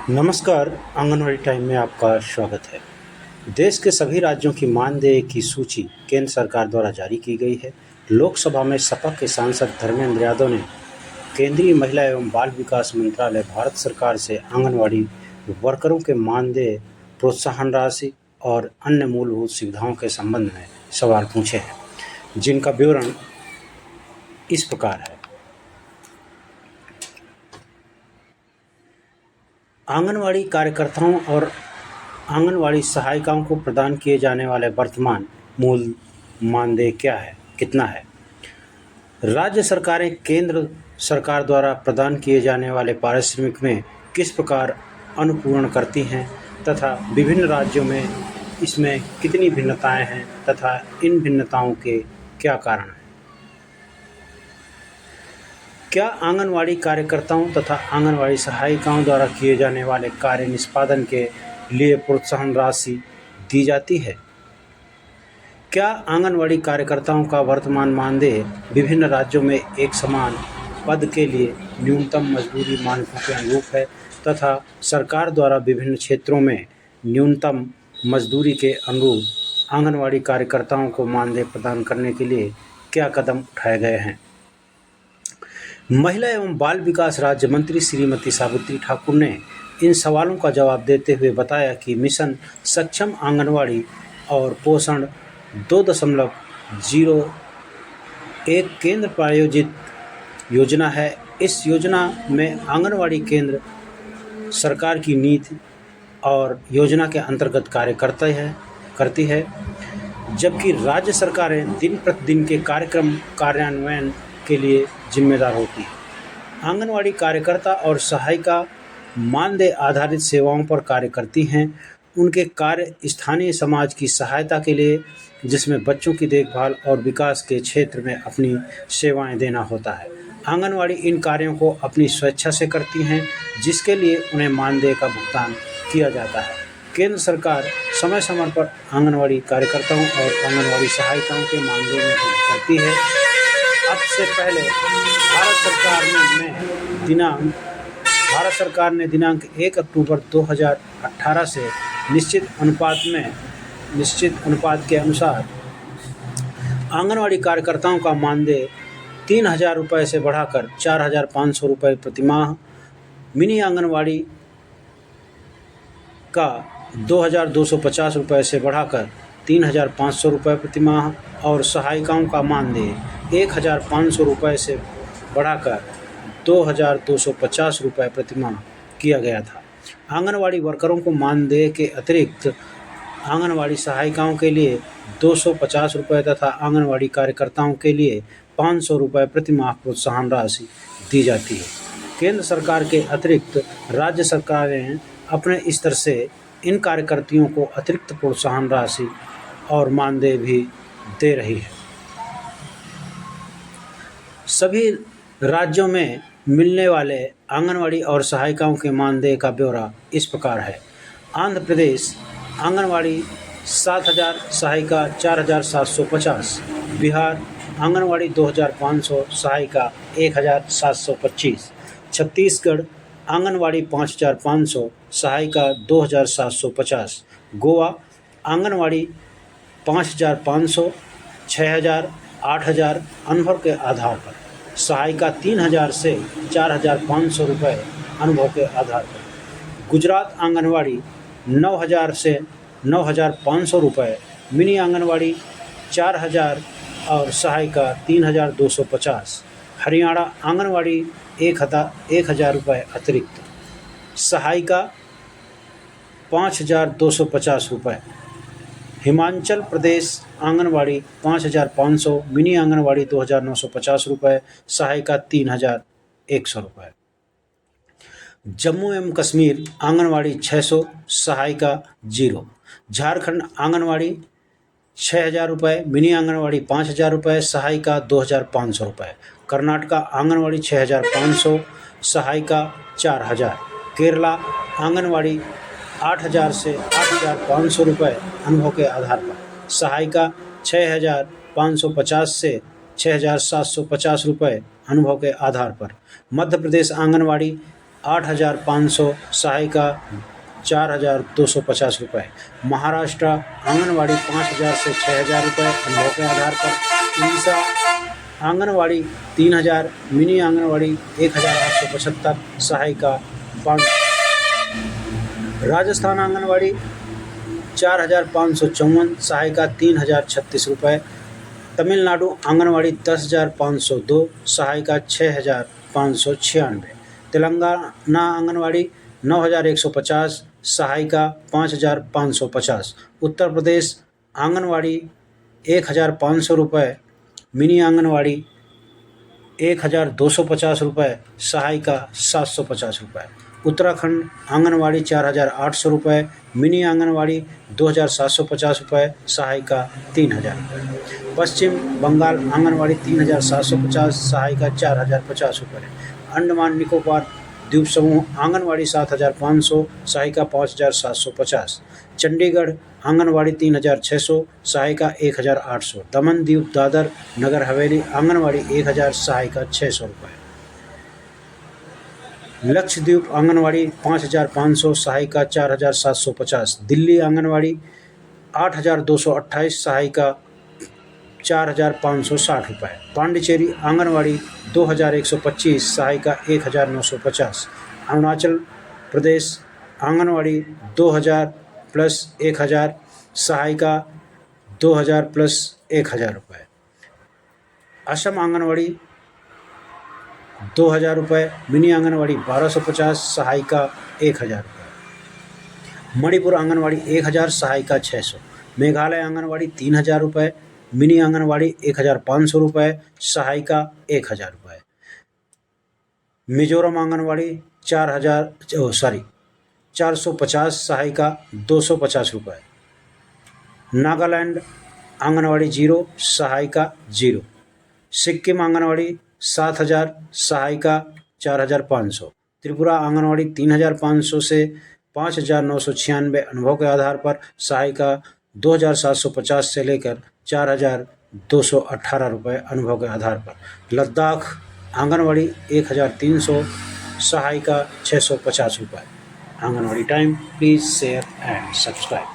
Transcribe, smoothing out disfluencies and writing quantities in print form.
नमस्कार। आंगनवाड़ी टाइम में आपका स्वागत है। देश के सभी राज्यों की मानदेय की सूची केंद्र सरकार द्वारा जारी की गई है। लोकसभा में सपा के सांसद धर्मेंद्र यादव ने केंद्रीय महिला एवं बाल विकास मंत्रालय भारत सरकार से आंगनवाड़ी वर्करों के मानदेय, प्रोत्साहन राशि और अन्य मूलभूत सुविधाओं के संबंध में सवाल पूछे हैं, जिनका विवरण इस प्रकार है। आंगनवाड़ी कार्यकर्ताओं और आंगनवाड़ी सहायिकाओं को प्रदान किए जाने वाले वर्तमान मूल मानदेय क्या है, कितना है? राज्य सरकारें केंद्र सरकार द्वारा प्रदान किए जाने वाले पारिश्रमिक में किस प्रकार अनुपूरण करती हैं तथा विभिन्न राज्यों में इसमें कितनी भिन्नताएं हैं तथा इन भिन्नताओं के क्या कारण हैं? क्या आंगनवाड़ी कार्यकर्ताओं तथा आंगनवाड़ी सहायिकाओं द्वारा किए जाने वाले कार्य निष्पादन के लिए प्रोत्साहन राशि दी जाती है? क्या आंगनवाड़ी कार्यकर्ताओं का वर्तमान मानदेय विभिन्न राज्यों में एक समान पद के लिए न्यूनतम मजदूरी मानकों के अनुरूप है तथा सरकार द्वारा विभिन्न क्षेत्रों में न्यूनतम मजदूरी के अनुरूप आंगनवाड़ी कार्यकर्ताओं को मानदेय प्रदान करने के लिए क्या कदम उठाए गए हैं? महिला एवं बाल विकास राज्य मंत्री श्रीमती सावित्री ठाकुर ने इन सवालों का जवाब देते हुए बताया कि मिशन सक्षम आंगनवाड़ी और पोषण 2.01 केंद्र प्रायोजित योजना है। इस योजना में आंगनवाड़ी केंद्र सरकार की नीति और योजना के अंतर्गत कार्य करती है, जबकि राज्य सरकारें दिन प्रतिदिन के कार्यक्रम कार्यान्वयन के लिए जिम्मेदार होती है। आंगनवाड़ी कार्यकर्ता और सहायिका मानदेय आधारित सेवाओं पर कार्य करती हैं। उनके कार्य स्थानीय समाज की सहायता के लिए, जिसमें बच्चों की देखभाल और विकास के क्षेत्र में अपनी सेवाएं देना होता है। आंगनवाड़ी इन कार्यों को अपनी स्वेच्छा से करती हैं, जिसके लिए उन्हें मानदेय का भुगतान किया जाता है। केंद्र सरकार समय समय पर आंगनवाड़ी कार्यकर्ताओं और आंगनवाड़ी सहायिकाओं के मानदेय में वृद्धि करती है। अब से पहले भारत सरकार ने दिनांक 1 अक्टूबर 2018 से निश्चित अनुपात के अनुसार आंगनवाड़ी कार्यकर्ताओं का मानदेय 3,000 रुपये से बढ़ाकर 4,500 रुपये प्रतिमाह, मिनी आंगनवाड़ी का 2,250 रुपये से बढ़ाकर 3,500 रुपये प्रतिमाह और सहायिकाओं का मानदेय 1,500 रुपये से बढ़ाकर 2,250 रुपये प्रतिमाह किया गया था। आंगनवाड़ी वर्करों को मानदेय के अतिरिक्त आंगनवाड़ी सहायिकाओं के लिए 250 रुपये तथा आंगनवाड़ी कार्यकर्ताओं के लिए 500 रुपये प्रतिमाह प्रोत्साहन राशि दी जाती है। केंद्र सरकार के अतिरिक्त राज्य सरकारें अपने स्तर से इन कार्यकर्तियों को अतिरिक्त प्रोत्साहन राशि और मानदेय भी दे रही है। सभी राज्यों में मिलने वाले आंगनवाड़ी और सहायिकाओं के मानदेय का ब्यौरा इस प्रकार है। आंध्र प्रदेश आंगनवाड़ी 7,000, सहायिका 4,750। बिहार आंगनवाड़ी 2,500, सहायिका 1,725। छत्तीसगढ़ आंगनवाड़ी 5,500, सहायिका 2,750। गोवा आंगनवाड़ी 5,500, 6,000, 8,000 अनुभव के आधार पर, सहायिका 3,000 से 4,500 रुपये अनुभव के आधार पर। गुजरात आंगनवाड़ी 9,000 से 9,500 रुपये, मिनी आंगनवाड़ी 4,000 और सहायिका 3,250। हरियाणा आंगनवाड़ी 1,000 रुपये अतिरिक्त, सहायिका 5,250 रुपये। हिमाचल प्रदेश आंगनवाड़ी 5,500, मिनी आंगनवाड़ी 2,950 रुपये, सहायिका 3,100 रुपये। जम्मू एवं कश्मीर आंगनवाड़ी 600, सहायिका 0। झारखंड आंगनवाड़ी 6,000 रुपये, मिनी आंगनवाड़ी 5,000 रुपये, सहायिका 2,500 रुपये। कर्नाटका आंगनवाड़ी 6,500, सहायिका 4,000। केरला आंगनवाड़ी 8,000 से 8,500 रुपये अनुभव के आधार पर, सहायिका 6,550 से 6,750 रुपये अनुभव के आधार पर। मध्य प्रदेश आंगनवाड़ी 8,500, सहायिका 4,250 रुपये। महाराष्ट्र आंगनवाड़ी 5,000 से 6,000 रुपये अनुभव के आधार पर। उड़ीसा आंगनवाड़ी 3,000, मिनी आंगनवाड़ी 1,875, सहायिका 5। राजस्थान आंगनवाड़ी 4,554, सहायिका 3,036 रुपये। तमिलनाडु आंगनवाड़ी 10,502, सहायिका 6,596। तेलंगाना आंगनवाड़ी 9,150, सहायिका 5,550। उत्तर प्रदेश आंगनवाड़ी 1,500 रुपये, मिनी आंगनवाड़ी 1,250 रुपये, सहायिका 750 रुपये। उत्तराखंड आंगनवाड़ी 4,800 रुपये, मिनी आंगनवाड़ी 2,750 रुपये, सहायिका 3,000 रुपये। पश्चिम बंगाल आंगनवाड़ी 3,750, सहायिका 4,050 रुपये। अंडमान निकोबार द्वीप समूह आंगनवाड़ी 7,500, सहायिका 5,750। चंडीगढ़ आंगनवाड़ी 3,600, सहायिका 1,800। दमन दीव दादर नगर हवेली आंगनवाड़ी 1,000, सहायिका 600 रुपये। लक्षद्वीप आंगनवाड़ी 5,500, सहायिका 4,750। दिल्ली आंगनवाड़ी 8,228, सहायिका 4,560 रुपये। पांडिचेरी आंगनवाड़ी 2,125, सहायिका 1,950। अरुणाचल प्रदेश आंगनवाड़ी 2,000 प्लस 1,000, सहायिका 2,000 प्लस 1,000 रुपये। असम आंगनवाड़ी 2,000 रुपये, मिनी आंगनवाड़ी 1,250, सहायिका 1,000 रुपये। मणिपुर आंगनवाड़ी 1,000, सहायिका 600। मेघालय आंगनवाड़ी 3,000 रुपये, मिनी आंगनवाड़ी 1,500 रुपये, सहायिका 1,000 रुपये। मिजोरम आंगनवाड़ी 450, सहायिका 250 रुपये। नागालैंड आंगनवाड़ी 0, सहायिका 0। सिक्किम आंगनवाड़ी 7,000, सहायिका 4,500। त्रिपुरा आंगनवाड़ी 3,500 से 5,996 अनुभव के आधार पर, सहायिका 2,750 से लेकर 4,218 रुपये अनुभव के आधार पर। लद्दाख आंगनवाड़ी 1,300, सहायिका 650 रुपये। Anganwadi time, please share and subscribe.